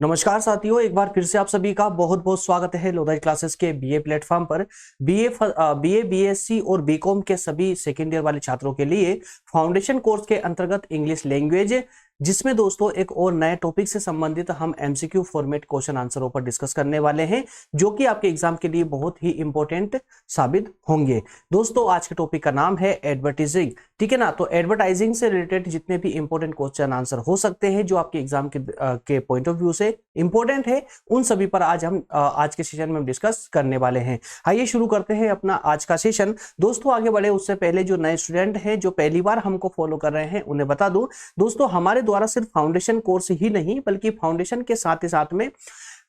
नमस्कार साथियों, एक बार फिर से आप सभी का बहुत बहुत स्वागत है लोधाई क्लासेस के बीए प्लेटफॉर्म पर। बीए बीएससी और बीकॉम के सभी सेकेंड ईयर वाले छात्रों के लिए फाउंडेशन कोर्स के अंतर्गत इंग्लिश लैंग्वेज, जिसमें दोस्तों एक और नए टॉपिक से संबंधित हम एमसीक्यू फॉर्मेट क्वेश्चन आंसरों पर डिस्कस करने वाले हैं, जो कि आपके एग्जाम के लिए बहुत ही इंपॉर्टेंट साबित होंगे। दोस्तों आज के टॉपिक का नाम है एडवर्टाइजिंग, ठीक है ना। तो एडवर्टाइजिंग से रिलेटेड जितने भी इंपॉर्टेंट क्वेश्चन आंसर हो सकते हैं, जो आपके एग्जाम के पॉइंट ऑफ व्यू से इंपॉर्टेंट है, उन सभी पर आज हम आज के सेशन में डिस्कस करने वाले हैं। आइए शुरू करते हैं अपना आज का सेशन। दोस्तों आगे बढ़े उससे पहले जो नए स्टूडेंट हैं, जो पहली बार हमको फॉलो कर रहे हैं, उन्हें बता दूं दोस्तों, हमारे द्वारा सिर्फ फाउंडेशन कोर्स ही नहीं बल्कि फाउंडेशन के साथ ही साथ में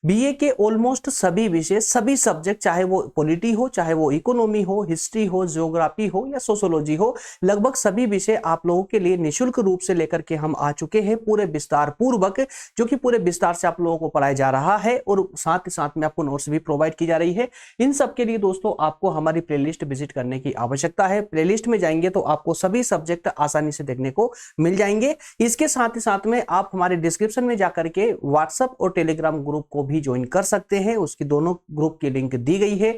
बीए के ऑलमोस्ट सभी विषय, सभी सब्जेक्ट, चाहे वो पॉलिटी हो, चाहे वो इकोनॉमी हो, हिस्ट्री हो, ज्योग्राफी हो या सोशियोलॉजी हो, लगभग सभी विषय आप लोगों के लिए निःशुल्क रूप से लेकर के हम आ चुके हैं, पूरे विस्तार पूर्वक, जो कि पूरे विस्तार से आप लोगों को पढ़ाया जा रहा है और साथ ही साथ में आपको नोट्स भी प्रोवाइड की जा रही है। इन सब के लिए दोस्तों आपको हमारी प्लेलिस्ट विजिट करने की आवश्यकता है। प्लेलिस्ट में जाएंगे तो आपको सभी सब्जेक्ट आसानी से देखने को मिल जाएंगे। इसके साथ ही साथ में आप हमारे डिस्क्रिप्शन में जाकर के व्हाट्सएप और टेलीग्राम ग्रुप को भी ज्वाइन कर सकते हैं। उसकी दोनों ग्रुप की लिंक दी गई है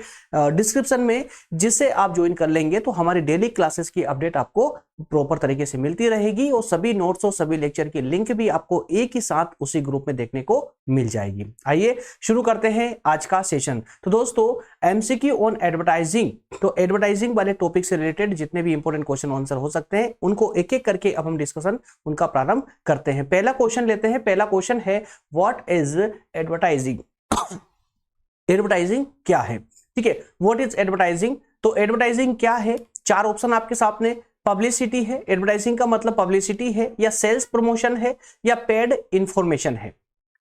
डिस्क्रिप्शन में, जिससे आप ज्वाइन कर लेंगे तो हमारी डेली क्लासेस की अपडेट आपको प्रॉपर तरीके से मिलती रहेगी और सभी नोट्स और सभी लेक्चर की लिंक भी आपको एक ही साथ उसी ग्रुप में देखने को मिल जाएगी। आइए शुरू करते हैं आज का सेशन। तो दोस्तों एमसीक्यू ऑन एडवर्टाइजिंग, तो एडवर्टाइजिंग वाले टॉपिक से रिलेटेड जितने भी इंपॉर्टेंट क्वेश्चन आंसर हो सकते हैं, उनको एक एक करके अब हम डिस्कशन उनका प्रारंभ करते हैं। पहला क्वेश्चन लेते हैं। पहला क्वेश्चन है व्हाट इज एडवर्टाइजिंग। एडवर्टाइजिंग क्या है, ठीक है। व्हाट इज एडवर्टाइजिंग, तो एडवर्टाइजिंग क्या है। चार ऑप्शन आपके सामने। पब्लिसिटी है, एडवर्टाइजिंग का मतलब पब्लिसिटी है, या सेल्स प्रमोशन है, या पेड इंफॉर्मेशन है,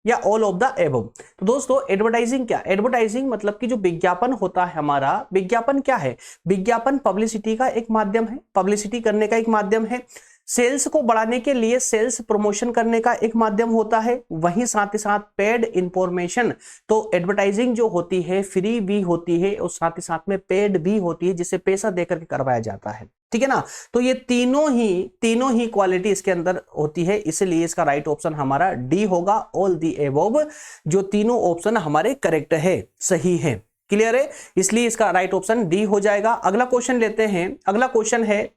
या ऑल ऑफ द एबव। तो दोस्तों एडवर्टाइजिंग क्या, एडवर्टाइजिंग मतलब कि जो विज्ञापन होता है हमारा, विज्ञापन क्या है, विज्ञापन पब्लिसिटी का एक माध्यम है, पब्लिसिटी करने का एक माध्यम है। सेल्स को बढ़ाने के लिए सेल्स प्रमोशन करने का एक माध्यम होता है। वहीं साथ ही साथ पेड इंफॉर्मेशन, तो एडवर्टाइजिंग जो होती है फ्री भी होती है और साथ ही साथ में पेड भी होती है, जिसे पैसा देकर के करवाया जाता है, ठीक है ना। तो ये तीनों ही क्वालिटी इसके अंदर होती है, इसलिए इसका राइट ऑप्शन हमारा डी होगा। ऑल दी एबव, जो तीनों ऑप्शन हमारे करेक्ट है, सही है, क्लियर है, इसलिए इसका राइट ऑप्शन डी हो जाएगा। अगला क्वेश्चन लेते हैं। अगला क्वेश्चन है,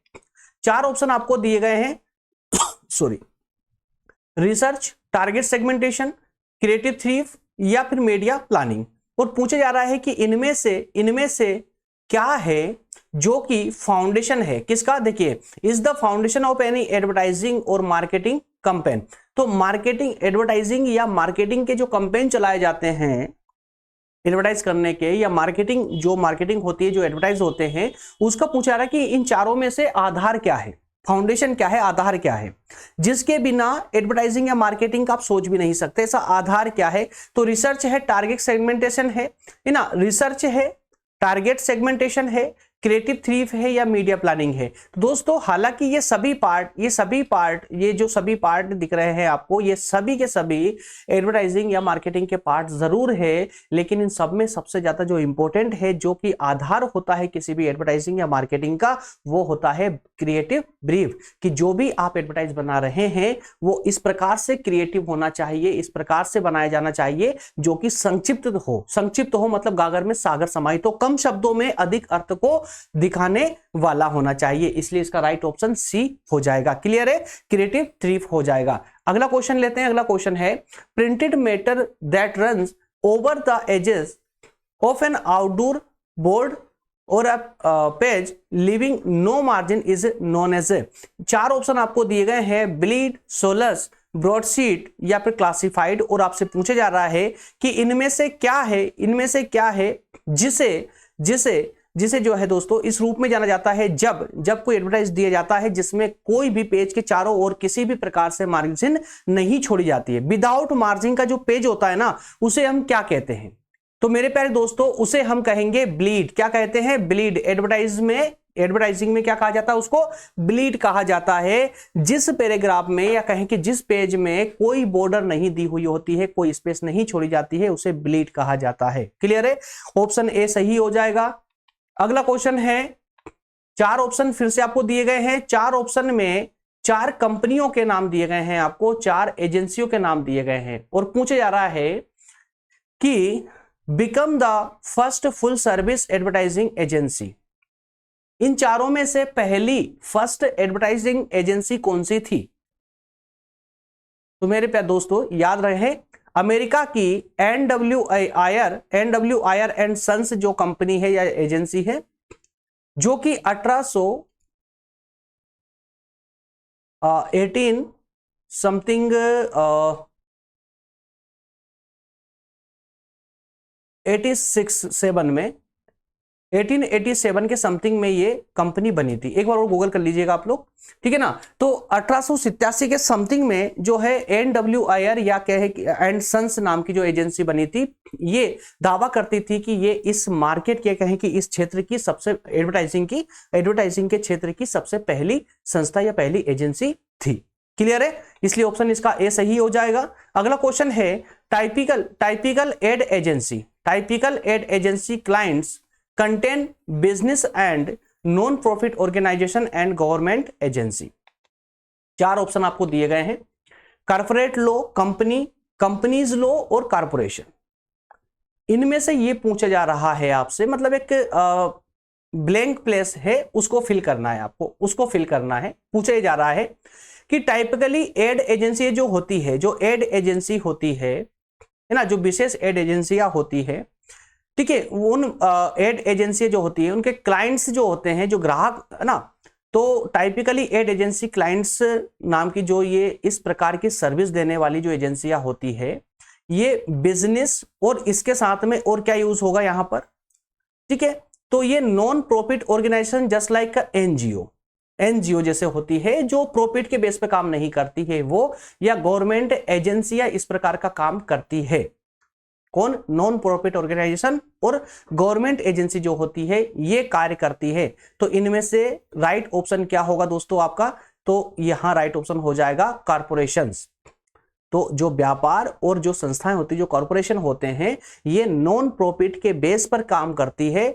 चार ऑप्शन आपको दिए गए हैं sorry, research, target segmentation, creative thief या फिर मीडिया प्लानिंग, और पूछा जा रहा है कि इनमें से क्या है जो कि फाउंडेशन है किसका। देखिए, is the foundation of any advertising और मार्केटिंग कैंपेन। तो मार्केटिंग, एडवर्टाइजिंग या मार्केटिंग के जो कैंपेन चलाए जाते हैं एडवर्टाइज करने के, या मार्केटिंग, जो मार्केटिंग होती है, जो एडवर्टाइज होते हैं, उसका पूछा रहा है कि इन चारों में से आधार क्या है, फाउंडेशन क्या है, आधार क्या है, जिसके बिना एडवर्टाइजिंग या मार्केटिंग का आप सोच भी नहीं सकते। ऐसा आधार क्या है, तो रिसर्च है, टारगेट सेगमेंटेशन है ना, रिसर्च है, टारगेट सेगमेंटेशन है, क्रिएटिव थीफ है, या मीडिया प्लानिंग है। तो दोस्तों हालांकि ये सभी पार्ट ये जो सभी पार्ट दिख रहे हैं आपको, ये सभी के सभी एडवर्टाइजिंग या मार्केटिंग के पार्ट जरूर है, लेकिन इन सब में सबसे ज्यादा जो इंपॉर्टेंट है, जो कि आधार होता है किसी भी एडवर्टाइजिंग या मार्केटिंग का, वो होता है क्रिएटिव ब्रीफ, कि जो भी आप एडवर्टाइज बना रहे हैं वो इस प्रकार से क्रिएटिव होना चाहिए, इस प्रकार से बनाया जाना चाहिए जो कि संक्षिप्त हो मतलब गागर में सागर समाहित हो, कम शब्दों में अधिक अर्थ को दिखाने वाला होना चाहिए, इसलिए इसका राइट ऑप्शन सी हो जाएगा। क्लियर है, क्रिएटिव थीफ हो जाएगा। अगला क्वेश्चन लेते हैं। अगला क्वेश्चन है, printed matter that runs over the edges of an outdoor board और a page leaving no margin is known as A. चार ऑप्शन आपको दिए गए हैं, ब्लीड, सोलस, ब्रॉडशीट या फिर क्लासिफाइड, और आपसे पूछा जा रहा है कि इनमें से क्या है जिसे जो है दोस्तों इस रूप में जाना जाता है, जब कोई एडवर्टाइज दिया जाता है जिसमें कोई भी पेज के चारों ओर किसी भी प्रकार से मार्जिन नहीं छोड़ी जाती है। विदाउट मार्जिन का जो पेज होता है ना, उसे हम क्या कहते हैं, तो मेरे प्यारे दोस्तों उसे हम कहेंगे ब्लीड। क्या कहते हैं, ब्लीड। एडवर्टाइजिंग में क्या कहा जाता है, उसको ब्लीड कहा जाता है। जिस पैराग्राफ में या कहें कि जिस पेज में कोई बॉर्डर नहीं दी हुई होती है, कोई स्पेस नहीं छोड़ी जाती है, उसे ब्लीड कहा जाता है। क्लियर है, ऑप्शन ए सही हो जाएगा। अगला क्वेश्चन है, चार ऑप्शन फिर से आपको दिए गए हैं। चार ऑप्शन में 4 कंपनियों के नाम दिए गए हैं आपको, 4 एजेंसियों के नाम दिए गए हैं और पूछे जा रहा है कि become the first full service advertising agency. इन चारों में से पहली फर्स्ट एडवर्टाइजिंग एजेंसी कौन सी थी? तो मेरे प्यारे दोस्तों याद रहे, अमेरिका की NWIR एंड सन्स जो कंपनी है या एजेंसी है, जो कि 18 समथिंग 1887 के समथिंग में ये कंपनी बनी थी। एक बार और गूगल कर लीजिएगा आप लोग, ठीक है ना। तो 1887 के समथिंग में जो है NWIR या कहे एंड सन्स नाम की जो एजेंसी बनी थी, ये दावा करती थी कि ये इस मार्केट के कहें कि इस क्षेत्र की सबसे एडवर्टाइजिंग के क्षेत्र की सबसे पहली संस्था या पहली एजेंसी थी। क्लियर है? इसलिए ऑप्शन इसका ए सही हो जाएगा। अगला क्वेश्चन है typical ad agency clients contain business and non profit organisation and government agency. 4 option आपको दिए गए हैं, कॉर्पोरेट लॉ, कंपनीज लॉ और कॉर्पोरेशन। इनमें से ये पूछा जा रहा है आपसे, मतलब एक ब्लैंक प्लेस है, उसको फिल करना है आपको, उसको फिल करना है। पूछा जा रहा है कि टाइपिकली एड एजेंसी जो होती है, जो एड एजेंसी होती है ना, जो विशेष एड एजेंसियां होती है, ठीक है, उन एड एजेंसी जो होती है उनके क्लाइंट्स जो होते हैं, जो ग्राहक है ना, तो टाइपिकली एड एजेंसी क्लाइंट्स नाम की जो ये इस प्रकार की सर्विस देने वाली जो एजेंसियां होती है, ये बिजनेस और इसके साथ में और क्या यूज होगा यहां पर, ठीक है, तो ये non profit organisation just like NGO जैसे होती है, जो प्रॉफिट के बेस पे काम नहीं करती है वो, या गवर्नमेंट एजेंसियां इस प्रकार का काम करती है। कौन? नॉन प्रॉफिट ऑर्गेनाइजेशन और गवर्नमेंट एजेंसी जो होती है ये कार्य करती है। तो इनमें से राइट ऑप्शन क्या होगा दोस्तों आपका? तो यहां राइट ऑप्शन हो जाएगा कॉर्पोरेशंस। तो जो व्यापार और जो संस्थाएं होती है, जो कॉर्पोरेशन होते हैं, ये नॉन प्रॉफिट के बेस पर काम करती है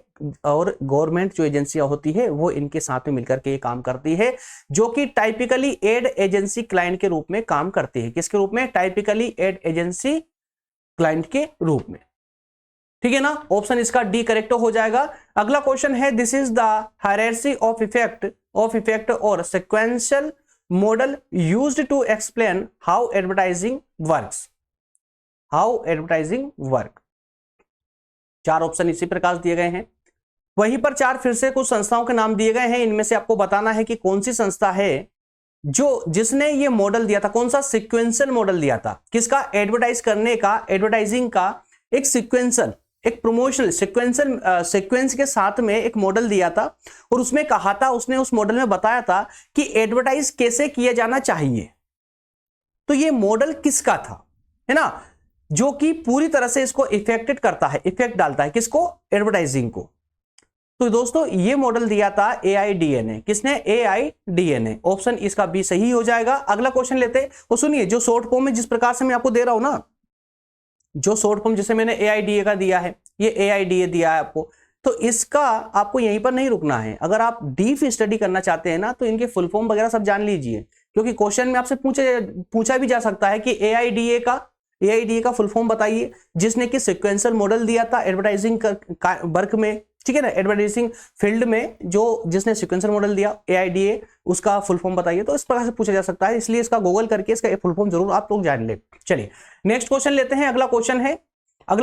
और गवर्नमेंट जो एजेंसियां होती है वो इनके साथ में मिलकर के ये काम करती है, जो कि टाइपिकली एड एजेंसी क्लाइंट के रूप में काम करती है। किसके रूप में? टाइपिकली एड एजेंसी क्लाइंट के रूप में। ठीक है ना, ऑप्शन इसका डी करेक्ट हो जाएगा। अगला क्वेश्चन है, this is the hierarchy of effect और sequential model used to explain how advertising works. 4 option इसी प्रकार दिए गए हैं। वहीं पर 4 फिर से कुछ संस्थाओं के नाम दिए गए हैं। इनमें से आपको बताना है कि कौन सी संस्था है जिसने ये मॉडल दिया था, कौन सा सीक्वेंशियल मॉडल दिया था, किसका? एडवर्टाइज करने का, एडवर्टाइजिंग का एक सीक्वेंशियल, एक प्रमोशनल सीक्वेंस के साथ में एक मॉडल दिया था और उसमें कहा था, उसने उस मॉडल में बताया था कि एडवर्टाइज कैसे किया जाना चाहिए। तो ये मॉडल किसका था, है ना, जो कि पूरी तरह से इसको इफेक्टेड करता है, इफेक्ट डालता है किसको? एडवर्टाइजिंग को। तो दोस्तों ये मॉडल दिया था AIDNA। किसने? AIDNA। ऑप्शन इसका बी सही हो जाएगा। अगला क्वेश्चन लेते हैं, वो सुनिए, जो शॉर्ट फॉर्म में जिस प्रकार से मैं आपको दे रहा हूं ना, जो शॉर्ट फॉर्म जिसे मैंने AIDA का दिया है, ये AIDA दिया है आपको, तो इसका आपको यहीं पर नहीं रुकना है। अगर आप डीप स्टडी करना चाहते हैं ना, तो इनके फुल फॉर्म वगैरह सब जान लीजिए, क्योंकि क्वेश्चन में आपसे पूछा भी जा सकता है कि AIDA का फुल फॉर्म बताइए, जिसने कि सीक्वेंशियल मॉडल दिया था एडवर्टाइजिंग वर्क में, ठीक है ना, एडवर्टाइजिंग फील्ड में जिसने सीक्वेंशियल मॉडल दिया AIDA, उसका फुल फॉर्म बताइए। तो इस प्रकार से पूछा जा सकता है, इसलिए इसका गूगल करके इसका फुल फॉर्म जरूर आप लोग जान ले। चलिए नेक्स्ट क्वेश्चन लेते हैं। अगला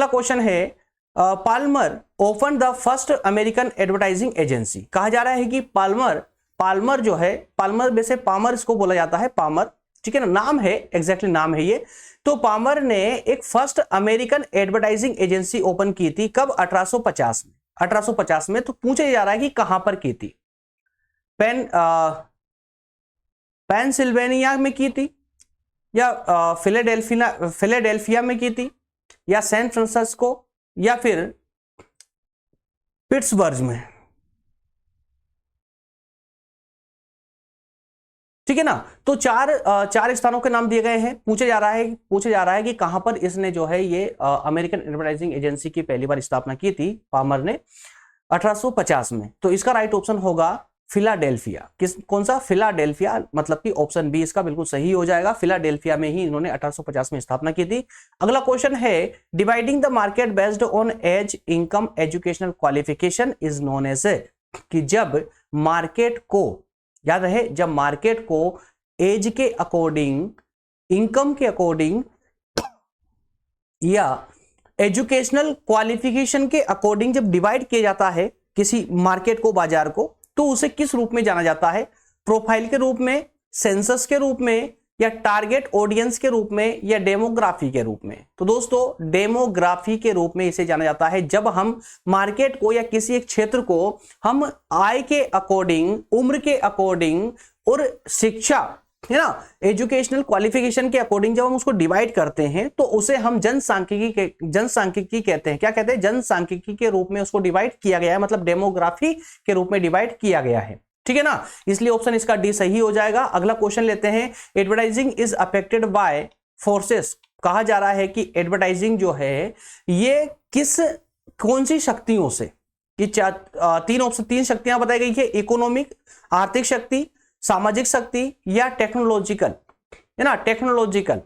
क्वेश्चन है Palmer open the first American advertising agency. कहा जा रहा है कि पाल्मर जो है, पाल्मर वैसे पामर इसको बोला जाता है, पामर, ठीक है ना, नाम है, एग्जैक्टली नाम है ये। तो पामर ने एक first American advertising agency open की थी। कब? 1850 में। तो पूछा जा रहा है कि कहां पर की थी? पेनसिल्वेनिया में की थी, या फिलाडेल्फिया में की थी, या सैन फ्रांसिस्को, या फिर पिट्सबर्ग में। ठीक है ना, तो चार स्थानों के नाम दिए गए हैं। पूछा जा रहा है कि कहां पर इसने जो है ये अमेरिकन एडवर्टाइजिंग एजेंसी की पहली बार स्थापना की थी पामर ने, 1850 में। तो इसका राइट ऑप्शन होगा फिलाडेल्फिया। कौन सा? फिलाडेल्फिया, मतलब कि ऑप्शन बी इसका बिल्कुल सही हो जाएगा। फिलाडेल्फिया में ही इन्होंने 1850 में स्थापना की थी। अगला क्वेश्चन है, dividing the market based on age, income, educational qualification is known as, कि जब मार्केट को, याद रहे, जब मार्केट को एज के अकॉर्डिंग, इनकम के अकॉर्डिंग या एजुकेशनल क्वालिफिकेशन के अकॉर्डिंग जब डिवाइड किया जाता है किसी मार्केट को, बाजार को, तो उसे किस रूप में जाना जाता है? प्रोफाइल के रूप में, सेंसस के रूप में, या टारगेट ऑडियंस के रूप में, या डेमोग्राफी के रूप में? तो दोस्तों डेमोग्राफी के रूप में इसे जाना जाता है। जब हम मार्केट को या किसी एक क्षेत्र को हम आय के अकॉर्डिंग, उम्र के अकॉर्डिंग और शिक्षा, है ना, एजुकेशनल क्वालिफिकेशन के अकॉर्डिंग जब हम उसको डिवाइड करते हैं तो उसे हम जनसांख्यिकी कहते हैं। क्या कहते हैं? जनसांख्यिकी के रूप में उसको डिवाइड किया गया है, मतलब डेमोग्राफी के रूप में डिवाइड किया गया है। ठीक है ना, इसलिए ऑप्शन इसका डी सही हो जाएगा। अगला क्वेश्चन लेते हैं, advertising is affected by forces. कहा जा रहा है कि एडवर्टाइजिंग जो है ये कौन सी शक्तियों से, कि तीन शक्तियां बताई गई है, इकोनॉमिक, आर्थिक शक्ति, सामाजिक शक्ति, या टेक्नोलॉजिकल, है ना, टेक्नोलॉजिकल।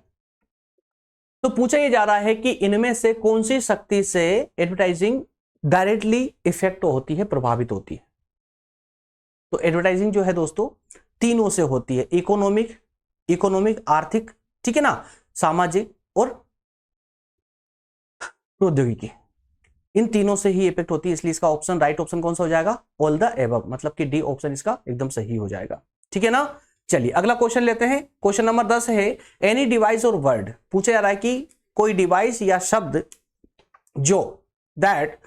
तो पूछा यह जा रहा है कि इनमें से कौन सी शक्ति से एडवर्टाइजिंग डायरेक्टली इफेक्ट होती है, प्रभावित होती है? तो एडवर्टाइजिंग जो है दोस्तों तीनों से होती है, इकोनॉमिक, आर्थिक, ठीक है ना, सामाजिक और प्रौद्योगिकी, इन तीनों से ही इफेक्ट होती है। इसलिए इसका ऑप्शन, राइट ऑप्शन कौन सा हो जाएगा? ऑल द एबव, मतलब कि डी ऑप्शन इसका एकदम सही हो जाएगा। ठीक है ना, चलिए अगला क्वेश्चन लेते हैं। क्वेश्चन नंबर 10 है, एनी डिवाइस और वर्ड। पूछा जा रहा है कि कोई डिवाइस या शब्द जो that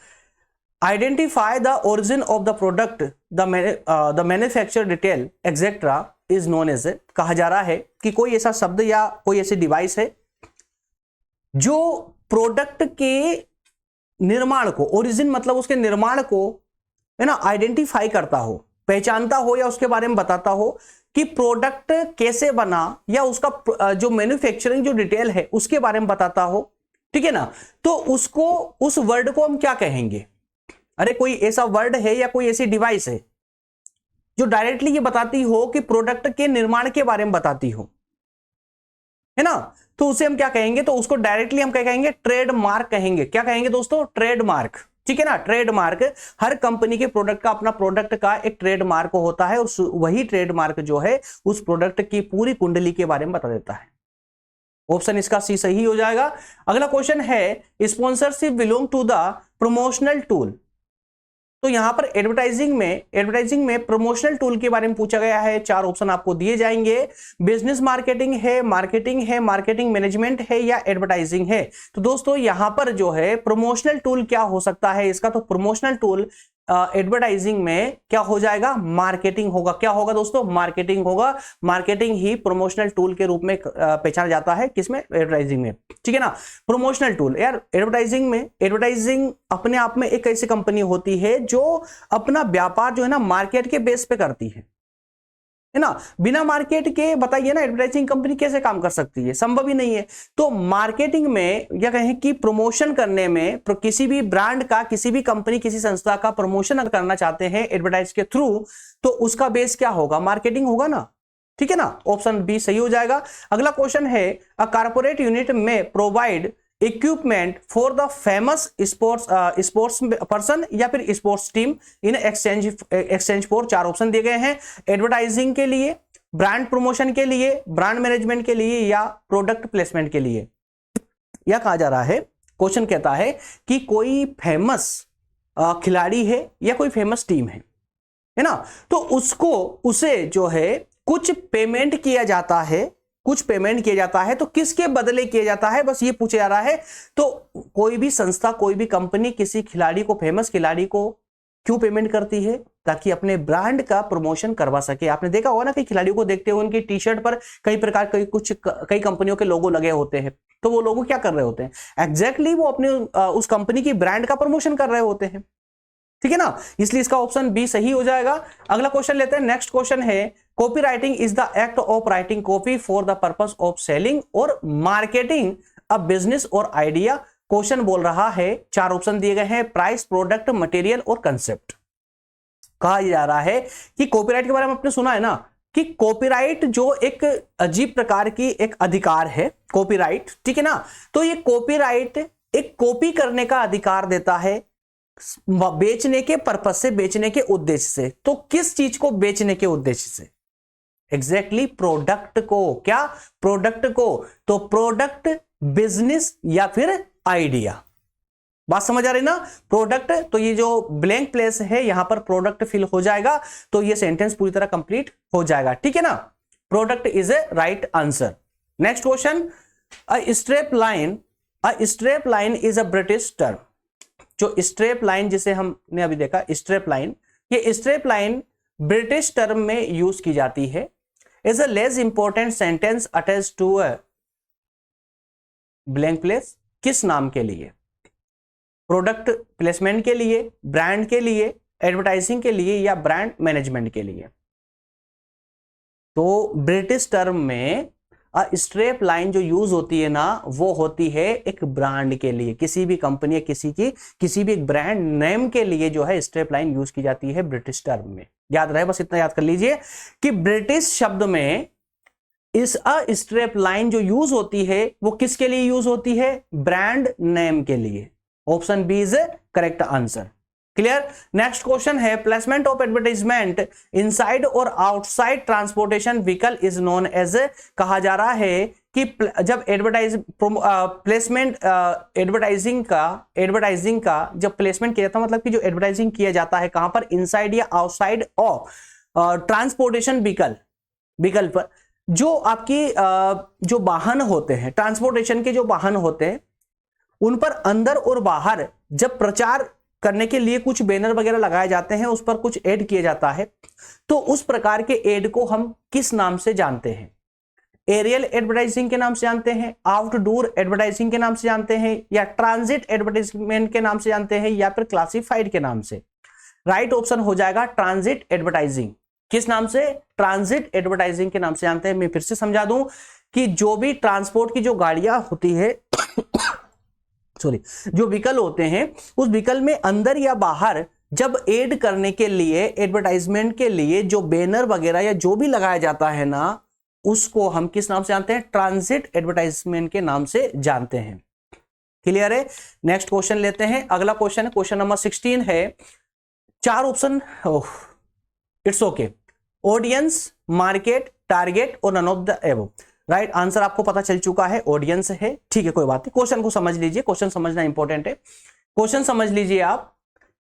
identify the origin of the product, the manufacture detail etcetera is known as. कहा जा रहा है कि कोई ऐसा शब्द या कोई ऐसी डिवाइस है जो प्रोडक्ट के निर्माण को, ओरिजिन मतलब उसके निर्माण को, है ना, आइडेंटिफाई करता हो, पहचानता हो, या उसके बारे में बताता हो कि प्रोडक्ट कैसे बना, या उसका जो मैन्युफैक्चरिंग जो डिटेल है उसके बारे में बताता हो। ठीक है ना, तो उसको, उस वर्ड को हम क्या कहेंगे? अरे कोई ऐसा वर्ड है या कोई ऐसी डिवाइस है जो डायरेक्टली ये बताती हो कि प्रोडक्ट के निर्माण के बारे में बताती हो, है ना, तो उसे हम क्या कहेंगे? तो उसको डायरेक्टली हम क्या कहेंगे? ट्रेडमार्क कहेंगे। क्या कहेंगे दोस्तों? ट्रेडमार्क। ठीक है ना, ट्रेडमार्क। हर कंपनी के प्रोडक्ट का, अपना प्रोडक्ट का एक ट्रेडमार्क होता है, उस वही ट्रेडमार्क जो है उस प्रोडक्ट की पूरी कुंडली के बारे में बता देता है। ऑप्शन इसका सी सही हो जाएगा। अगला क्वेश्चन है, sponsorship belong to the promotional tool. तो यहां पर एडवर्टाइजिंग में प्रमोशनल टूल के बारे में पूछा गया है। 4 ऑप्शन आपको दिए जाएंगे। बिजनेस मार्केटिंग है, मार्केटिंग मैनेजमेंट है, या एडवर्टाइजिंग है। तो दोस्तों यहां पर जो है प्रमोशनल टूल क्या हो सकता है इसका? तो प्रमोशनल टूल एडवर्टाइजिंग में क्या हो जाएगा? मार्केटिंग होगा। क्या होगा दोस्तों? मार्केटिंग होगा। मार्केटिंग ही प्रमोशनल टूल के रूप में पहचाना जाता है, किसमें? एडवर्टाइजिंग में। ठीक है ना, प्रमोशनल टूल। यार एडवर्टाइजिंग अपने आप में एक ऐसी कंपनी होती है जो अपना व्यापार जो है ना मार्केट के बेस पे करती है ना। बिना मार्केट के बताइए ना एडवर्टाइजिंग कंपनी कैसे काम कर सकती है? संभव ही नहीं है। तो मार्केटिंग में या कहें कि प्रमोशन करने में, किसी भी ब्रांड का, किसी भी कंपनी, किसी संस्था का प्रमोशन अगर करना चाहते हैं एडवर्टाइज के थ्रू, तो उसका बेस क्या होगा? मार्केटिंग होगा ना। ठीक है ना, ऑप्शन बी सही हो जाएगा। अगला क्वेश्चन है, अ कारपोरेट यूनिट में provide equipment for the famous sports person या फिर sports team in exchange for. 4 option दिए गए हैं। एडवर्टाइजिंग के लिए, ब्रांड प्रमोशन के लिए, ब्रांड मैनेजमेंट के लिए, या प्रोडक्ट प्लेसमेंट के लिए। यह कहा जा रहा है, क्वेश्चन कहता है कि कोई फेमस खिलाड़ी है या कोई फेमस टीम है ना, तो उसे जो है कुछ पेमेंट किया जाता है, तो किसके बदले किया जाता है? बस ये पूछा जा रहा है। तो कोई भी संस्था, कोई भी कंपनी किसी खिलाड़ी को, फेमस खिलाड़ी को क्यों पेमेंट करती है? ताकि अपने ब्रांड का प्रमोशन करवा सके। आपने देखा होगा ना कि खिलाड़ियों को देखते हुए उनकी टी शर्ट पर कई प्रकार कई कंपनियों के लोगो लगे होते हैं। तो वो लोगो क्या कर रहे होते हैं? एग्जैक्टली वो अपने उस कंपनी की ब्रांड का प्रमोशन कर रहे होते हैं। ठीक है ना, इसलिए इसका ऑप्शन बी सही हो जाएगा। अगला क्वेश्चन लेते हैं। नेक्स्ट क्वेश्चन है, copy writing is the act of writing copy for the purpose of selling और मार्केटिंग अ बिजनेस और आइडिया। क्वेश्चन बोल रहा है, 4 ऑप्शन दिए गए हैं, प्राइस, प्रोडक्ट, मटेरियल और कंसेप्ट। कहा जा रहा है कि कॉपीराइट के बारे में आपने सुना है ना कि कॉपीराइट जो एक अजीब प्रकार की एक अधिकार है कॉपीराइट, ठीक है ना। तो ये कॉपीराइट एक कॉपी करने का अधिकार देता है बेचने के पर्पस से, बेचने के उद्देश्य से। तो किस चीज को बेचने के उद्देश्य से? एग्जैक्टली प्रोडक्ट को। क्या? प्रोडक्ट को। तो प्रोडक्ट, बिजनेस या फिर आइडिया। बात समझ आ रही ना? प्रोडक्ट, तो ये जो ब्लैंक प्लेस है यहां पर प्रोडक्ट फिल हो जाएगा, तो ये सेंटेंस पूरी तरह कंप्लीट हो जाएगा, ठीक है ना। Product is a right answer. Next question, a strap line is a British term. जो स्ट्रेप लाइन जिसे हमने अभी देखा, स्ट्रेप लाइन, ये स्ट्रेप लाइन ब्रिटिश टर्म में यूज की जाती है। Is a less important sentence attach to a blank place. किस नाम के लिए? प्रोडक्ट प्लेसमेंट के लिए, ब्रांड के लिए, एडवर्टाइजिंग के लिए या ब्रांड मैनेजमेंट के लिए? तो ब्रिटिश टर्म में स्ट्रेप लाइन जो यूज होती है ना, वो होती है एक ब्रांड के लिए, किसी भी कंपनी या किसी भी एक ब्रांड नेम के लिए जो है स्ट्रेप लाइन यूज की जाती है ब्रिटिश टर्म में। याद रहे, बस इतना याद कर लीजिए कि ब्रिटिश शब्द में इस स्ट्रेप लाइन जो यूज होती है वो किसके लिए यूज होती है? ब्रांड नेम के लिए। Option B is correct answer. Clear? Next question है, प्लेसमेंट ऑफ एडवर्टाइजमेंट इनसाइड और outside transportation vehicle is known as. कहा जा रहा है कि जब प्लेसमेंट एडवर्टाइजिंग का जब प्लेसमेंट किया जाता है, मतलब कि जो एडवर्टाइजिंग किया जाता है कहां पर? इनसाइड या आउटसाइड ऑफ ट्रांसपोर्टेशन व्हीकल पर। जो आपकी जो वाहन होते हैं, ट्रांसपोर्टेशन के जो वाहन होते हैं, उन पर अंदर और बाहर जब प्रचार करने के लिए कुछ बैनर वगैरह लगाए जाते हैं, उस पर कुछ ऐड किया जाता है, तो उस प्रकार के ऐड को हम किस नाम से जानते हैं? एरियल एडवर्टाइजिंग के नाम से जानते हैं, आउटडोर एडवर्टाइजिंग के नाम से जानते हैं, या ट्रांजिट एडवर्टाइजमेंट के नाम से जानते हैं, या फिर क्लासिफाइड के नाम से? राइट ऑप्शन हो जाएगा ट्रांजिट एडवर्टाइजिंग। किस नाम से? ट्रांजिट एडवर्टाइजिंग के नाम से जानते हैं। मैं फिर से समझा दूं कि जो भी ट्रांसपोर्ट की जो गाड़ियां होती है जो व्हीकल होते हैं, उस व्हीकल में अंदर या बाहर जब ऐड करने के लिए, एडवर्टाइजमेंट के लिए जो बैनर वगैरह या जो भी लगाया जाता है ना, उसको हम किस नाम से जानते हैं? ट्रांजिट एडवर्टाइजमेंट के नाम से जानते हैं। क्लियर है? नेक्स्ट क्वेश्चन लेते हैं। अगला क्वेश्चन है, क्वेश्चन नंबर 16 है। 4 option, it's okay. Audience, market, target और none of the above. Right answer आपको पता चल चुका है, ऑडियंस है, ठीक है, कोई बात नहीं। क्वेश्चन को समझ लीजिए, क्वेश्चन समझना इंपॉर्टेंट है। क्वेश्चन समझ लीजिए आप।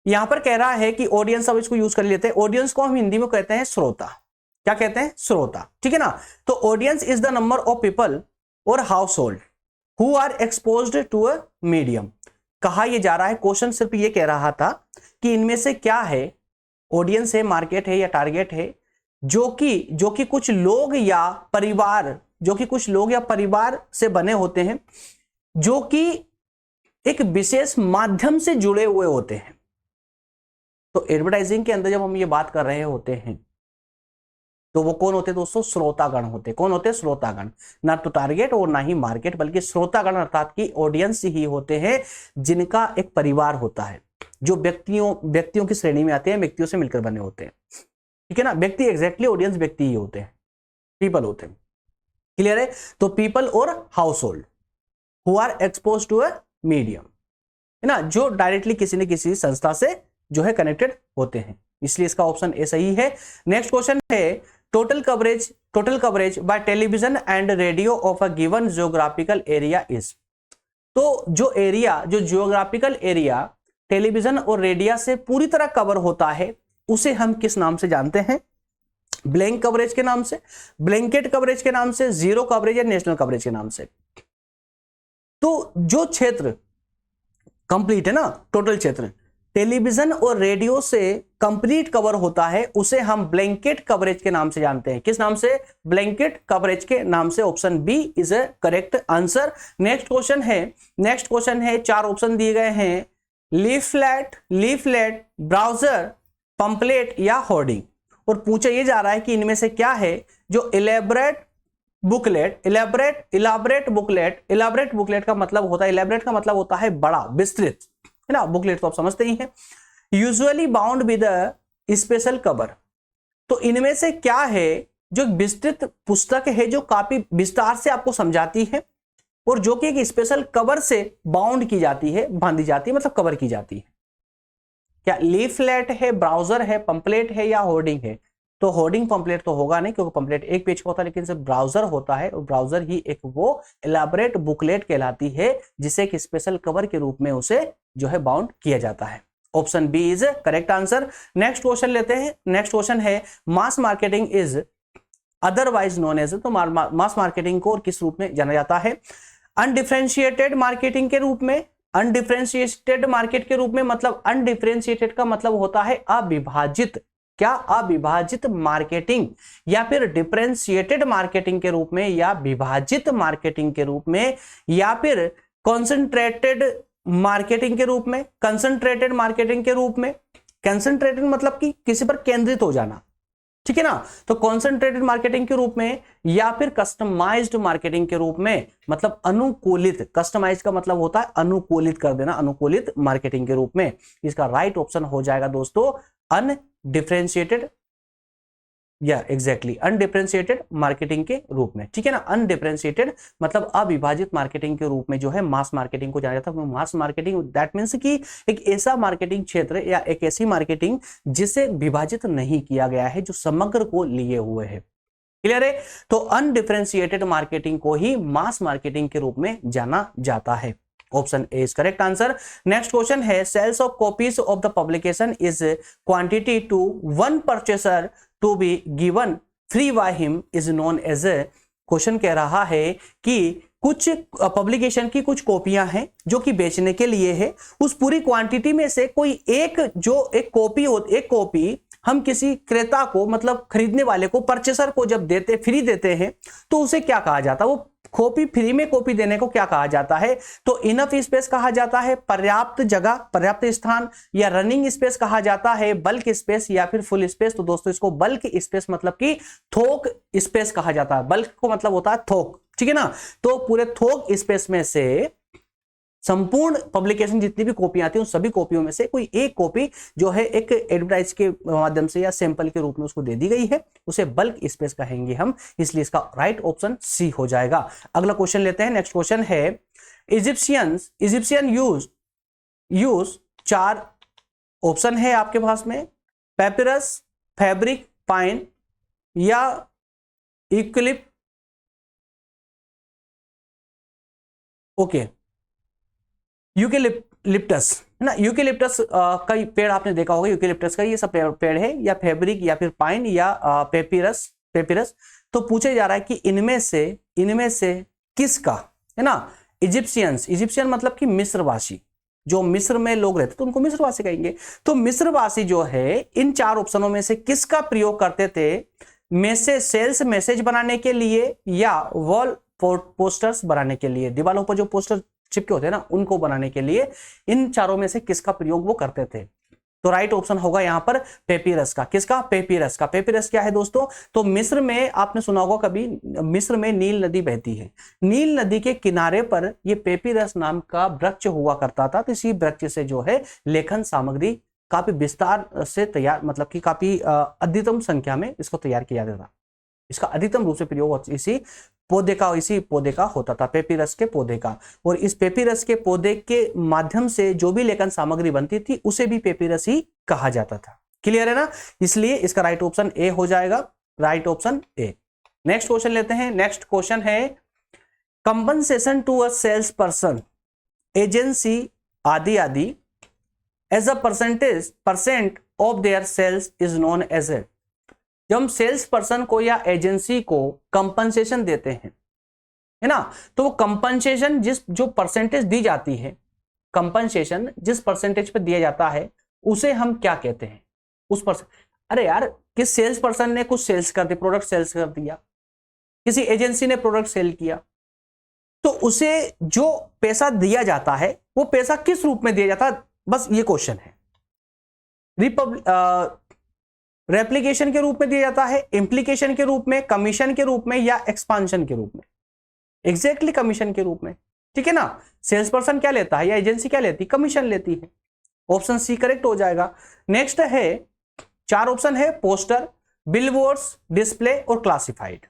यहां पर कह रहा है कि ऑडियंस, अब इसको यूज कर लेते हैं। ऑडियंस को हम हिंदी में कहते हैं श्रोता। क्या कहते हैं? श्रोता, ठीक है ना। तो audience is the number of people और household who are exposed to a medium. कहा यह जा रहा है, क्वेश्चन सिर्फ ये कह रहा था कि इनमें से क्या है, ऑडियंस है, मार्केट है या टारगेट है, जो कि कुछ लोग या परिवार से बने होते हैं, जो कि एक विशेष माध्यम से जुड़े हुए होते हैं। तो एडवर्टाइजिंग के अंदर जब हम ये बात कर रहे होते हैं, तो वो कौन होते हैं दोस्तों? श्रोतागण होते हैं। कौन होते हैं? श्रोतागण। ना तो टारगेट और ना ही मार्केट, बल्कि श्रोतागण अर्थात कि ऑडियंस ही होते हैं, जिनका एक परिवार होता है, जो व्यक्तियों की श्रेणी में आते हैं, व्यक्तियों से मिलकर बने होते हैं, ठीक है ना। व्यक्ति एग्जैक्टली ऑडियंस व्यक्ति ही होते हैं, पीपल होते हैं। क्लियर है? तो पीपल और household who are expose to a medium, है ना, जो डायरेक्टली किसी न किसी संस्था से जो है कनेक्टेड होते हैं, इसलिए इसका ऑप्शन ए सही है। नेक्स्ट क्वेश्चन है, total coverage by television and radio of a given geographical area is. तो जो जियोग्राफिकल एरिया टेलीविजन और रेडियो से पूरी तरह कवर होता है, उसे हम किस नाम से जानते हैं? ब्लैंक कवरेज के नाम से, ब्लैंकेट कवरेज के नाम से, जीरो कवरेज या नेशनल कवरेज के नाम से। तो जो क्षेत्र कंप्लीट है ना, टोटल क्षेत्र टेलीविजन और रेडियो से कंप्लीट कवर होता है, उसे हम ब्लैंकेट कवरेज के नाम से जानते हैं। किस नाम से? ब्लैंकेट कवरेज के नाम से। Option B is a correct answer. Next question है 4 ऑप्शन दिए गए हैं, लीफलेट, ब्राउजर, पंपलेट या होर्डिंग। और पूछा यह जा रहा है कि इनमें से क्या है जो इलेबरेट बुकलेट का मतलब होता है, इलेबरेट का मतलब होता है बड़ा, विस्तृत, है ना। बुकलेट तो आप समझते ही हैं। Usually bound with special cover. तो इनमें से क्या है जो विस्तृत पुस्तक है जो काफी विस्तार से आपको समझाती है और जो कि एक स्पेशल कवर से बाउंड की जाती है, बांधी जाती है, मतलब कवर की जाती है। क्या लीफलेट है, ब्राउजर है, पंपलेट है या होर्डिंग है? तो होर्डिंग पंपलेट तो होगा नहीं क्योंकि पंपलेट एक पेज का होता है, लेकिन सिर्फ ब्राउजर होता है और ब्राउजर ही एक वो एलाबोरेट बुकलेट कहलाती है जिसे एक स्पेशल कवर के रूप में उसे जो है बाउंड किया जाता है। Option B is correct answer. Next question लेते हैं। नेक्स्ट क्वेश्चन है mass marketing is otherwise known as, तो मास मार्केटिंग को और किस रूप में जाना जाता है? अनडिफरेंशिएटेड मार्केटिंग के रूप में, अनडिफरेंशिएटेड मार्केट के रूप में, मतलब अनडिफरेंशिएटेड का मतलब होता है अविभाजित, क्या अविभाजित मार्केटिंग, या फिर डिफरेंशिएटेड मार्केटिंग के रूप में, या विभाजित मार्केटिंग के रूप में, या फिर कॉन्सेंट्रेटेड मार्केटिंग के रूप में, कंसंट्रेटेड मार्केटिंग के रूप में। कंसंट्रेटेड मतलब कि किसी पर केंद्रित हो जाना, ठीक है ना, तो कॉन्सेंट्रेटेड मार्केटिंग के रूप में, या फिर कस्टमाइज्ड मार्केटिंग के रूप में, मतलब अनुकूलित, कस्टमाइज का मतलब होता है अनुकूलित कर देना, अनुकूलित मार्केटिंग के रूप में। इसका राइट ऑप्शन हो जाएगा दोस्तों अनडिफरेंशिएटेड, या एग्जैक्टली अनडिफरेंशिएटेड मार्केटिंग के रूप में, ठीक है ना। अनडिफरेंशिएटेड मतलब अविभाजित मार्केटिंग के रूप में जो है मास मार्केटिंग को जाना जाता है। मास मार्केटिंग दैट मीन्स कि एक ऐसा मार्केटिंग क्षेत्र या एक ऐसी मार्केटिंग जिसे विभाजित नहीं किया गया है, जो समग्र को लिए हुए है। क्लियर है? तो अनडिफरेंशिएटेड मार्केटिंग को ही मास मार्केटिंग के रूप में जाना जाता है। Option A is correct answer. Next question है sales of copies of the publication is quantity to one purchaser to be given free by him is known as A. Question कह रहा है कि कुछ पब्लिकेशन की कुछ कॉपियां हैं जो कि बेचने के लिए है, उस पूरी क्वांटिटी में से कोई एक जो एक कॉपी हम किसी क्रेता को, मतलब खरीदने वाले को, परचेसर को जब देते, फ्री देते हैं, तो उसे क्या कहा जाता है? वो कॉपी फ्री में कॉपी देने को क्या कहा जाता है? तो इनफ स्पेस कहा जाता है, पर्याप्त जगह, पर्याप्त स्थान, या रनिंग स्पेस कहा जाता है, बल्क स्पेस, या फिर फुल स्पेस। तो दोस्तों इसको बल्क स्पेस मतलब कि थोक स्पेस कहा जाता है। बल्क को मतलब होता है थोक, ठीक है ना। तो पूरे थोक स्पेस में से संपूर्ण पब्लिकेशन जितनी भी कॉपी आती है उन सभी कॉपियों में से कोई एक कॉपी जो है एक एडवर्टाइज के माध्यम से या सैंपल के रूप में उसको दे दी गई है, उसे बल्क स्पेस कहेंगे हम, इसलिए इसका राइट ऑप्शन सी हो जाएगा। अगला क्वेश्चन लेते हैं। नेक्स्ट क्वेश्चन है इजिप्शियन यूज 4 ऑप्शन है आपके पास में, पेपिरस, फैब्रिक, पाइन या यूकेलिप्टस। ओके, यूकेलिप्टस है ना, यूकेलिप्टस का पेड़ आपने देखा होगा, यूकेलिप्टस का ये सब पेड़ है, या फैब्रिक, या फिर पाइन, या पेपिरस। तो पूछे जा रहा है कि इनमें से किसका, है ना। इजिप्शियन मतलब कि मिस्रवासी, जो मिस्र में लोग रहते तो उनको मिस्रवासी कहेंगे। तो मिस्रवासी जो है इन 4 ऑप्शनों में से किसका प्रयोग करते थे? सेल्स मैसेज बनाने के लिए, या वॉल पोस्टर्स बनाने के लिए, दीवारों पर जो पोस्टर चिपके होते हैं ना उनको बनाने के लिए, इन चारों में से किसका प्रयोग वो करते थे? तो राइट ऑप्शन होगा यहां पर पेपिरस का। किसका? पेपिरस का। पेपिरस क्या है दोस्तों? तो मिस्र में आपने सुना होगा कभी, मिस्र में नील नदी बहती है, नील नदी के किनारे पर ये पेपिरस नाम का वृक्ष हुआ करता था। तो इसी वृक्ष से जो है लेखन सामग्री काफी विस्तार से तैयार, मतलब कि काफी अधिकतम संख्या में इसको तैयार किया जाता था। इसका अधिकतम रूप से प्रयोग इसी पौधे का होता था, पेपिरस के पौधे का। और इस पेपिरस के पौधे के माध्यम से जो भी लेखन सामग्री बनती थी उसे भी पेपिरस ही कहा जाता था। क्लियर है ना? इसलिए इसका राइट ऑप्शन ए हो जाएगा, right option A. Next question लेते हैं। नेक्स्ट क्वेश्चन है compensation to a sales person, agency आदि as a percent of their sales is known as A. जब हम सेल्स पर्सन को या एजेंसी को कंपनसेशन देते हैं, है ना, तो वो कंपनसेशन जो परसेंटेज दी जाती है, कंपनसेशन जिस परसेंटेज पे दिया जाता है उसे हम क्या कहते हैं? उस परसेंट, अरे यार किस सेल्स पर्सन ने कुछ सेल्स कर दिया, प्रोडक्ट सेल्स कर दिया, किसी एजेंसी ने प्रोडक्ट सेल किया, तो उसे जो पैसा दिया जाता है वो पैसा किस रूप में दिया जाता है? बस ये क्वेश्चन है। रेप्लिकेशन के रूप में दिया जाता है, इम्प्लीकेशन के रूप में, कमीशन के रूप में, या एक्सपांशन के रूप में? एग्जैक्टली कमीशन के रूप में, ठीक है ना। सेल्स पर्सन क्या लेता है या एजेंसी क्या लेती है? कमीशन लेती है। ऑप्शन सी करेक्ट हो जाएगा। नेक्स्ट है चार ऑप्शन है, पोस्टर, बिलबोर्ड्स, डिस्प्ले और क्लासिफाइड।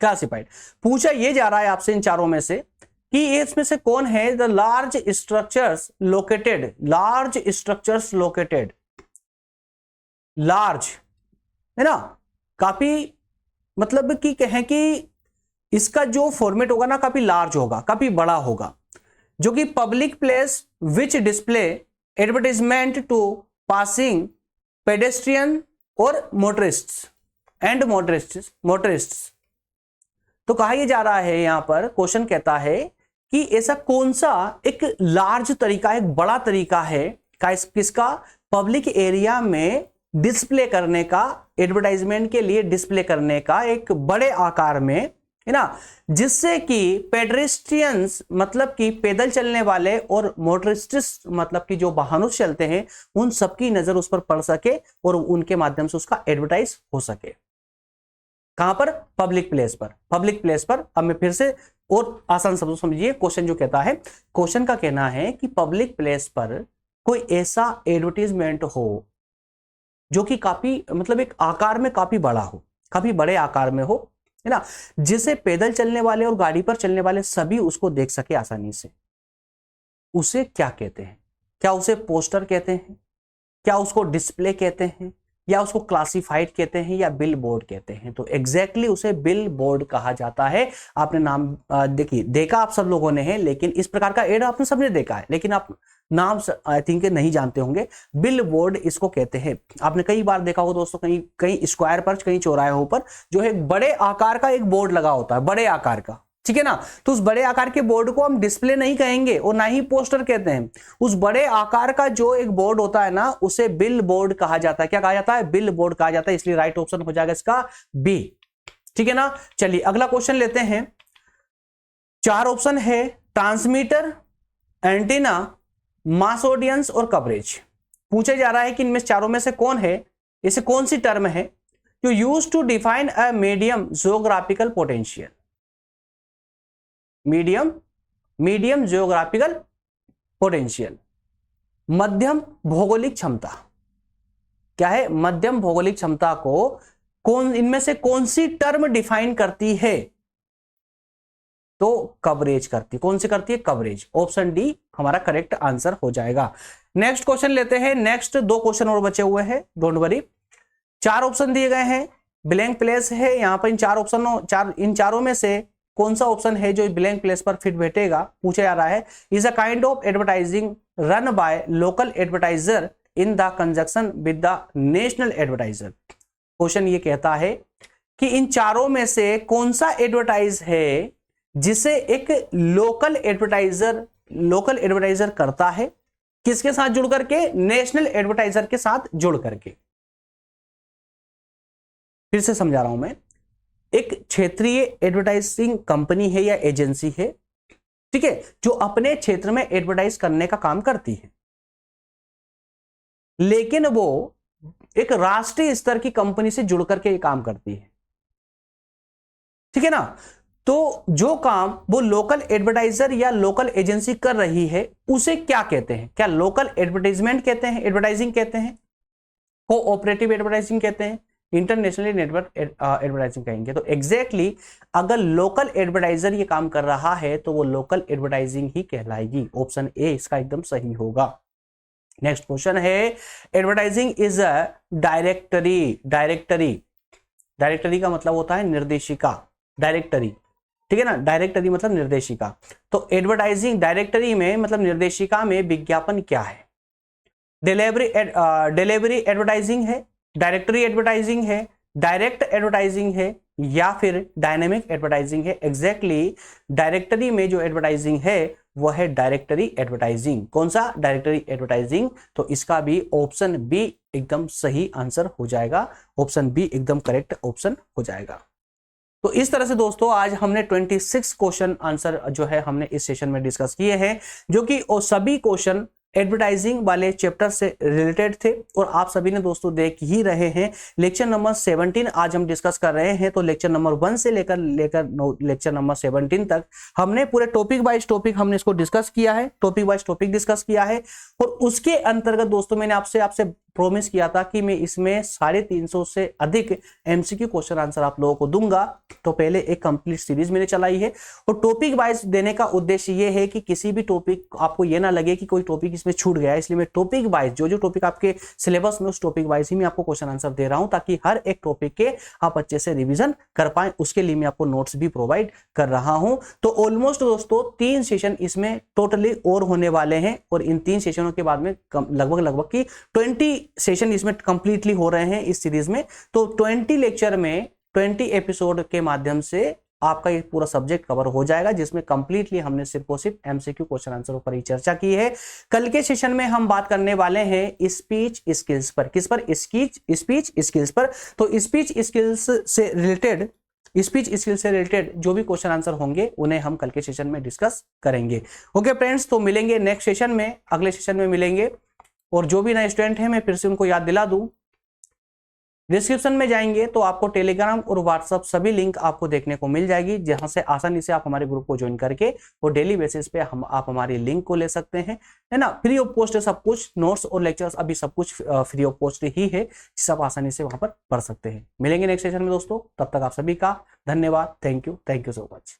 क्लासिफाइड पूछा ये जा रहा है आपसे इन चारों में से कि इसमें से कौन है the large structures located, large structures located, large है ना, काफी मतलब कि कहें कि इसका जो फॉर्मेट होगा ना काफी लार्ज होगा, काफी बड़ा होगा, जो कि public place which display advertisement to passing pedestrian और मोटरिस्ट्स एंड मोटरिस्ट्स। तो कहा यह जा रहा है यहां पर, क्वेश्चन कहता है कि ऐसा कौन सा एक लार्ज तरीका, एक बड़ा तरीका है किसका, पब्लिक एरिया में डिस्प्ले करने का, एडवर्टाइजमेंट के लिए डिस्प्ले करने का एक बड़े आकार में, है ना, जिससे कि पेडेस्ट्रियंस मतलब कि पैदल चलने वाले और मोटरिस्ट्स मतलब कि जो वाहनों से चलते हैं उन सबकी नजर उस पर पड़ सके और उनके माध्यम से उसका एडवर्टाइज हो सके। कहां पर, पब्लिक प्लेस पर। पब्लिक प्लेस पर अब मैं फिर से और आसान शब्दों समझिए क्वेश्चन जो कहता है, क्वेश्चन का कहना है कि पब्लिक प्लेस पर कोई ऐसा एडवर्टाइजमेंट हो जो कि काफी मतलब एक आकार में काफी बड़ा हो, काफी बड़े आकार में हो, है ना, जिसे पैदल चलने वाले और गाड़ी पर चलने वाले सभी उसको देख सके आसानी से, उसे क्या कहते हैं? क्या उसे पोस्टर कहते हैं, क्या उसको डिस्प्ले कहते हैं, या उसको क्लासिफाइड कहते हैं, या बिल बोर्ड कहते हैं? तो एग्जैक्टली उसे बिल बोर्ड कहा जाता है। आपने नाम देखिए देखा आप सब लोगों ने है, लेकिन इस प्रकार का एड आपने सबने देखा है, लेकिन आप नाम आई थिंक नहीं जानते होंगे। बिल बोर्ड इसको कहते हैं। आपने कई बार देखा होगा दोस्तों, कहीं कहीं स्क्वायर पर, कहीं चौराहों पर जो है बड़े आकार का एक बोर्ड लगा होता है, बड़े आकार का, ठीक है ना। तो उस बड़े आकार के बोर्ड को हम डिस्प्ले नहीं कहेंगे और ना ही पोस्टर कहते हैं। उस बड़े आकार का जो एक बोर्ड होता है ना, उसे बिल बोर्ड कहा जाता है। क्या कहा जाता है? बिल बोर्ड कहा जाता है। इसलिए राइट ऑप्शन हो जाएगा इसका बी, ठीक है ना। चलिए अगला क्वेश्चन लेते हैं। चार ऑप्शन है, ट्रांसमीटर, एंटीना, मास ऑडियंस और कवरेज। पूछा जा रहा है कि इनमें चारों में से कौन है, इसे कौन सी टर्म है जो use to define a medium geographical potential. Medium geographical potential, मध्यम भौगोलिक क्षमता। क्या है? मध्यम भौगोलिक क्षमता को कौन, इनमें से कौन सी टर्म डिफाइन करती है? तो कवरेज करती। कौन सी करती है? कवरेज। ऑप्शन डी हमारा करेक्ट आंसर हो जाएगा। नेक्स्ट क्वेश्चन लेते हैं। नेक्स्ट दो क्वेश्चन और बचे हुए हैं, डोंट वरी। चार ऑप्शन दिए गए हैं, ब्लैंक प्लेस है यहां पर। इन चार ऑप्शन, इन चारों में से कौन सा ऑप्शन है जो ब्लैंक प्लेस पर फिट बैठेगा? पूछा जा रहा है। Is a kind of advertising run by local advertiser in the conjunction with the national advertiser. Question ये कहता है कि इन चारों में से कौन सा एडवर्टाइज है जिसे एक लोकल एडवर्टाइजर करता है, किसके साथ जुड़ करके? नेशनल एडवर्टाइजर के साथ जुड़ करके। फिर से समझा रहा हूं मैं। एक क्षेत्रीय एडवर्टाइजिंग कंपनी है या एजेंसी है, ठीक है, जो अपने क्षेत्र में एडवर्टाइज करने का काम करती है, लेकिन वो एक राष्ट्रीय स्तर की कंपनी से जुड़ करके ये काम करती है, ठीक है ना। तो जो काम वो लोकल एडवर्टाइजर या लोकल एजेंसी कर रही है उसे क्या कहते हैं? क्या लोकल एडवर्टाइजमेंट कहते हैं, एडवर्टाइजिंग कहते हैं, कोऑपरेटिव एडवर्टाइजिंग कहते हैं, इंटरनेशनली नेटवर्क एडवर्टाइजिंग कहेंगे? तो एग्जैक्टली अगर लोकल एडवर्टाइजर ये काम कर रहा है तो वो लोकल एडवर्टाइजिंग ही कहलाएगी। ऑप्शन ए इसका एकदम सही होगा। नेक्स्ट क्वेश्चन है, एडवर्टाइजिंग इज अ डायरेक्टरी का मतलब होता है निर्देशिका, डायरेक्टरी, ठीक है ना। डायरेक्टरी मतलब निर्देशिका। तो एडवर्टाइजिंग डायरेक्टरी में मतलब निर्देशिका में विज्ञापन क्या है? डिलीवरी एडवर्टाइजिंग है, डायरेक्टरी एडवर्टाइजिंग है, डायरेक्ट एडवर्टाइजिंग है, या फिर डायनेमिक एडवर्टाइजिंग है? एग्जैक्टली डायरेक्टरी में जो एडवर्टाइजिंग है वो है डायरेक्टरी एडवर्टाइजिंग। कौन सा? Directory advertising. तो इसका भी ऑप्शन बी एकदम सही आंसर हो जाएगा। ऑप्शन बी एकदम करेक्ट ऑप्शन हो जाएगा। तो इस तरह से दोस्तों आज हमने 26 क्वेश्चन आंसर जो है हमने इस सेशन में डिस्कस किए हैं, जो कि सभी क्वेश्चन एडवर्टाइजिंग वाले चैप्टर से रिलेटेड थे और आप सभी ने दोस्तों देख ही रहे हैं। लेक्चर नंबर 17 आज हम डिस्कस कर रहे हैं। तो लेक्चर नंबर 1 से लेकर लेक्चर नंबर 17 तक हमने पूरे टॉपिक वाइज टॉपिक हमने इसको डिस्कस किया है, टॉपिक वाइज टॉपिक डिस्कस किया है। और उसके अंतर्गत दोस्तों मैंने आपसे प्रॉमिस किया था कि मैं इसमें 350 से अधिक एमसीक्यू क्वेश्चन आंसर आप लोगों को दूंगा। तो पहले एक कंप्लीट सीरीज मैंने चलाई है और टॉपिक वाइज देने का उद्देश्य ये है कि किसी भी टॉपिक आपको ये ना लगे कि कोई टॉपिक इसमें छूट गया है, इसलिए मैं टॉपिक वाइज जो टॉपिक आपके सिलेबस में उस टॉपिक वाइज ही मैं आपको क्वेश्चन आंसर दे रहा हूं, ताकि हर एक टॉपिक के आप अच्छे से रिवीजन कर पाए। उसके लिए मैं आपको नोट्स भी प्रोवाइड कर रहा हूं। तो ऑलमोस्ट दोस्तों 3 सेशन इसमें टोटली और होने वाले हैं और इन 3 सेशनों के बाद में लगभग की 20 सेशन इसमें कंप्लीटली हो रहे हैं इस सीरीज में। तो 20 लेक्चर में 20 एपिसोड के माध्यम से आपका ये पूरा सब्जेक्ट कवर हो जाएगा, जिसमें कंप्लीटली हमने सिर्फ और सिर्फ एमसीक्यू क्वेश्चन आंसर पर ही चर्चा की है। कल के सेशन में हम बात करने वाले हैं स्पीच स्किल्स पर। किस पर? स्पीच स्किल्स पर। तो स्पीच स्किल्स से रिलेटेड जो भी क्वेश्चन आंसर होंगे उन्हें हम कल के सेशन में डिस्कस करेंगे। ओके फ्रेंड्स, तो मिलेंगे नेक्स्ट सेशन में, अगले सेशन में मिलेंगे। और जो भी नए स्टूडेंट हैं मैं फिर से उनको याद दिला दूं, डिस्क्रिप्शन में जाएंगे तो आपको टेलीग्राम और व्हाट्सएप सभी लिंक आपको देखने को मिल जाएगी, जहां से आसानी से आप हमारे ग्रुप को ज्वाइन करके और डेली बेसिस पे आप हमारी लिंक को ले सकते हैं, है ना। फ्री ऑफ कॉस्ट है सब कुछ, नोट्स और लेक्चर्स अभी सब कुछ फ्री ऑफ कॉस्ट ही है, जिसे आप आसानी से वहां पर पढ़ सकते हैं। मिलेंगे नेक्स्ट सेशन में दोस्तों, तब तक आप सभी का धन्यवाद। Thank you so much.